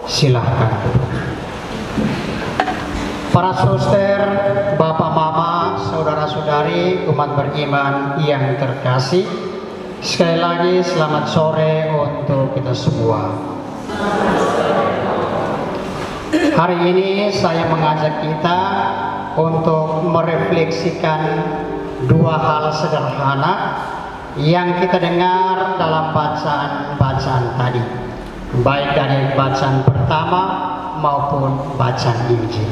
Silahkan. Para suster, bapak, mama, saudara-saudari, umat beriman yang terkasih, sekali lagi selamat sore untuk kita semua. Hari ini saya mengajak kita untuk merefleksikan dua hal sederhana yang kita dengar dalam bacaan-bacaan tadi, baik dari bacaan pertama maupun bacaan Injil.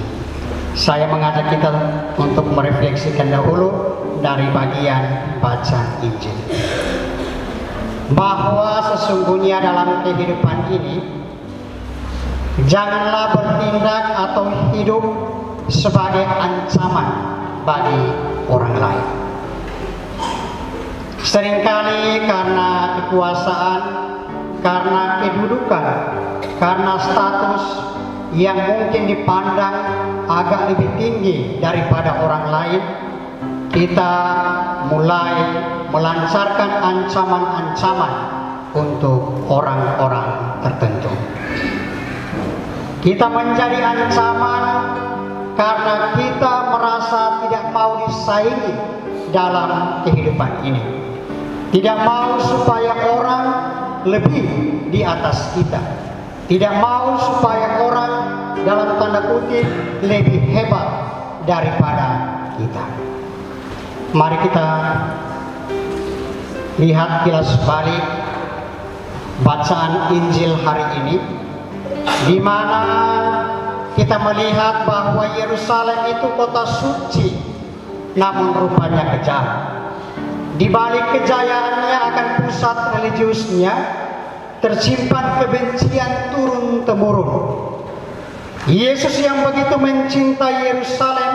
Saya mengajak kita untuk merefleksikan dahulu dari bagian bacaan Injil, bahwa sesungguhnya dalam kehidupan ini janganlah bertindak atau hidup sebagai ancaman bagi orang lain. Seringkali karena kekuasaan, karena kedudukan, karena status yang mungkin dipandang agak lebih tinggi daripada orang lain, kita mulai melancarkan ancaman-ancaman untuk orang-orang tertentu. Kita menjadi ancaman karena kita merasa tidak mau disaingi dalam kehidupan ini, tidak mau supaya orang lebih di atas kita, tidak mau supaya orang dalam tanda kutip lebih hebat daripada kita. Mari kita lihat kilas balik bacaan Injil hari ini, di mana kita melihat bahwa Yerusalem itu kota suci, namun rupanya kejam. Di balik kejayaannya akan pusat religiusnya tersimpan kebencian turun-temurun. Yesus yang begitu mencintai Yerusalem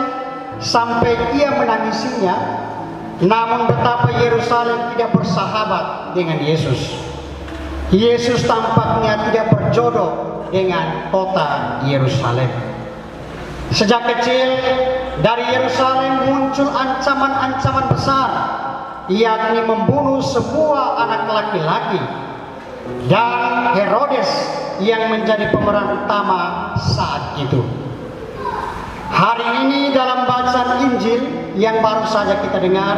sampai ia menangisinya, namun betapa Yerusalem tidak bersahabat dengan Yesus. Yesus tampaknya tidak berjodoh dengan kota Yerusalem. Sejak kecil dari Yerusalem muncul ancaman-ancaman besar, yakni membunuh semua anak laki-laki, dan Herodes yang menjadi pemeran utama saat itu. Hari ini dalam bacaan Injil yang baru saja kita dengar,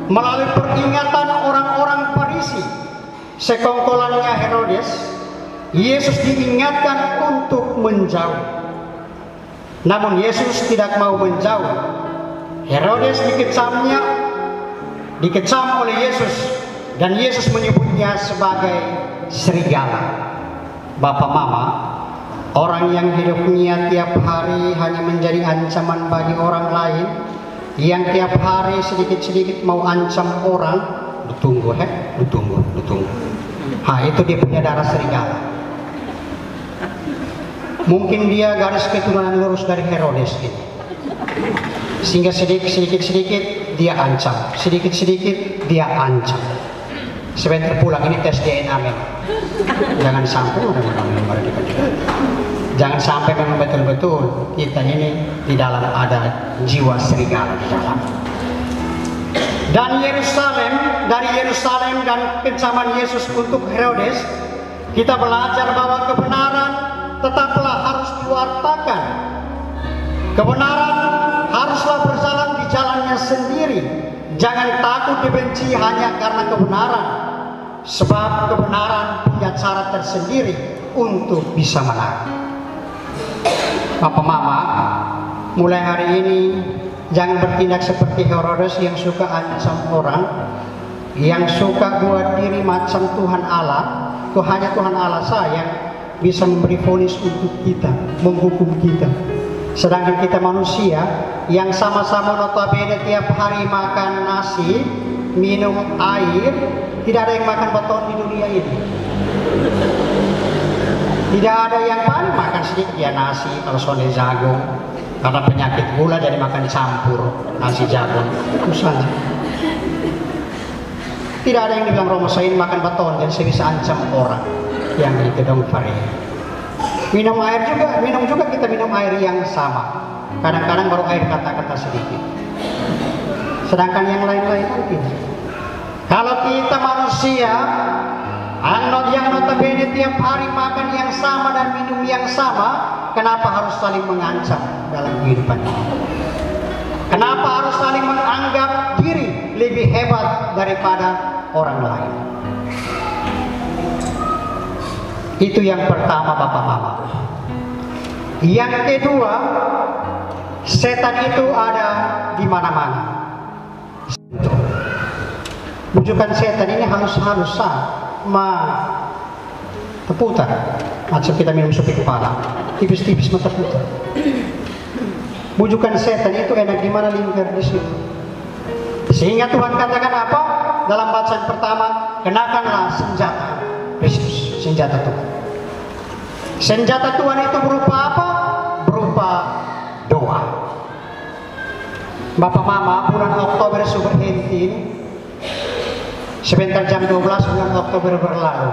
melalui peringatan orang-orang Farisi, sekongkolannya Herodes, Yesus diingatkan untuk menjauh. Namun Yesus tidak mau menjauh. Herodes dikecam oleh Yesus, dan Yesus menyebutnya sebagai serigala. Bapak, mama, orang yang hidupnya tiap hari hanya menjadi ancaman bagi orang lain, yang tiap hari sedikit-sedikit mau ancam orang, ditunggu. Itu dia punya darah serigala. Mungkin dia garis keturunan lurus dari Herodes ini, sehingga sedikit-sedikit dia ancam, sedikit-sedikit dia ancam. Sebentar pulang ini tes DNA memang. Jangan sampai jangan sampai memang betul-betul kita ini di dalam ada jiwa serigala di dalam. Dan dari Yerusalem dan kencaman Yesus untuk Herodes, kita belajar bahwa kebenaran tetaplah harus diwartakan. Kebenaran haruslah berjalan di jalannya sendiri. Jangan takut dibenci hanya karena kebenaran, sebab kebenaran punya cara tersendiri untuk bisa menang. Bapak, mama, mulai hari ini jangan bertindak seperti Herodes yang suka ancam orang, yang suka buat diri macam Tuhan Allah. Hanya Tuhan Allah saya bisa memberi vonis untuk kita, menghukum kita. Sedangkan kita manusia yang sama-sama notabene tiap hari makan nasi, minum air, tidak ada yang makan beton di dunia ini. Tidak ada yang paling makan sedikit ya nasi, kalau sonde jagung. Karena penyakit gula jadi makan campur nasi jagung. Itu saja. Tidak ada yang dibilang Romo Sain makan beton, jadi saya bisa ancam orang yang di gedung Fari. Minum juga kita minum air yang sama. Kadang-kadang baru air kata-kata sedikit. Sedangkan yang lain-lain tidak. Kalau kita manusia yang notabene tiap hari makan yang sama dan minum yang sama, kenapa harus saling mengancam dalam kehidupan ini? Kenapa harus saling menganggap diri lebih hebat daripada orang lain? Itu yang pertama, Bapak Mama. Yang kedua, setan itu ada di mana-mana. Bujukan setan ini halus-halusan, terputar. Macam kita minum sup kepala, tipis-tipis terputar. Bujukan setan itu enak di mana, lingkar di situ. Sehingga Tuhan katakan apa? Dalam bacaan pertama, kenakanlah senjata Kristus, senjata Tuhan. Senjata Tuhan itu berupa apa? Berupa doa. Bapak Mama, bulan Oktober sudah hentin. Sebentar jam 12 bulan Oktober berlalu.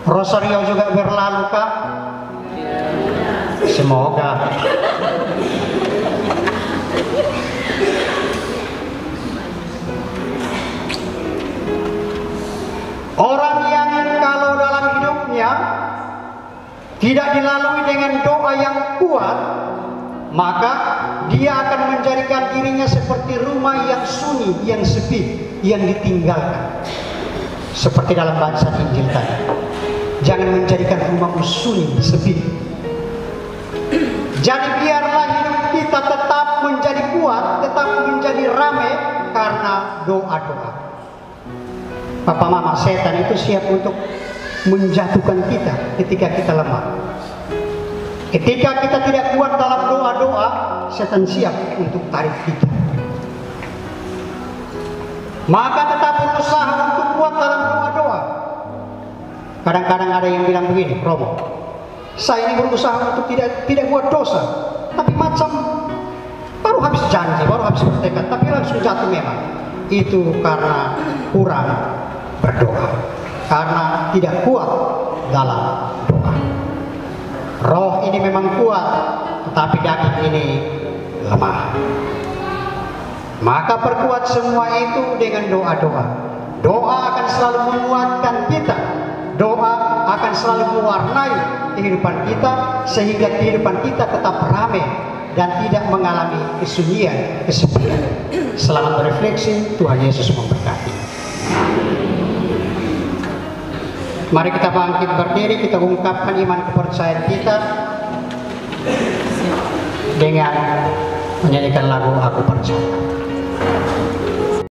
Rosario juga berlalu kah? Semoga. Orang yang kalau dalam hidupnya tidak dilalui dengan doa yang kuat, maka dia akan menjadikan dirinya seperti rumah yang sunyi, yang sepi, yang ditinggalkan. Seperti dalam bacaan Injil tadi. Jangan menjadikan rumahmu sunyi, sepi. Jadi biarlah hidup kita tetap menjadi kuat, tetap menjadi ramai karena doa-doa. Papa Mama, setan itu siap untuk menjatuhkan kita ketika kita lemah. Ketika kita tidak kuat dalam doa-doa, setan siap untuk tarik kita. Maka tetap berusaha untuk kuat dalam doa-doa. Kadang-kadang ada yang bilang begini, Romo, saya ini berusaha untuk tidak buat dosa, tapi macam baru habis janji, baru habis bertekad, tapi langsung jatuh memang. Itu karena kurang berdoa, karena tidak kuat dalam doa. Roh ini memang kuat, tetapi daging ini lemah. Maka perkuat semua itu dengan doa-doa. Doa akan selalu menguatkan kita. Doa akan selalu mewarnai kehidupan kita, sehingga kehidupan kita tetap ramai dan tidak mengalami kesunyian, kesepian. Selamat berefleksi, Tuhan Yesus memberkati. Mari kita bangkit berdiri, kita ungkapkan iman kepercayaan kita dengan menyanyikan lagu Aku Percaya.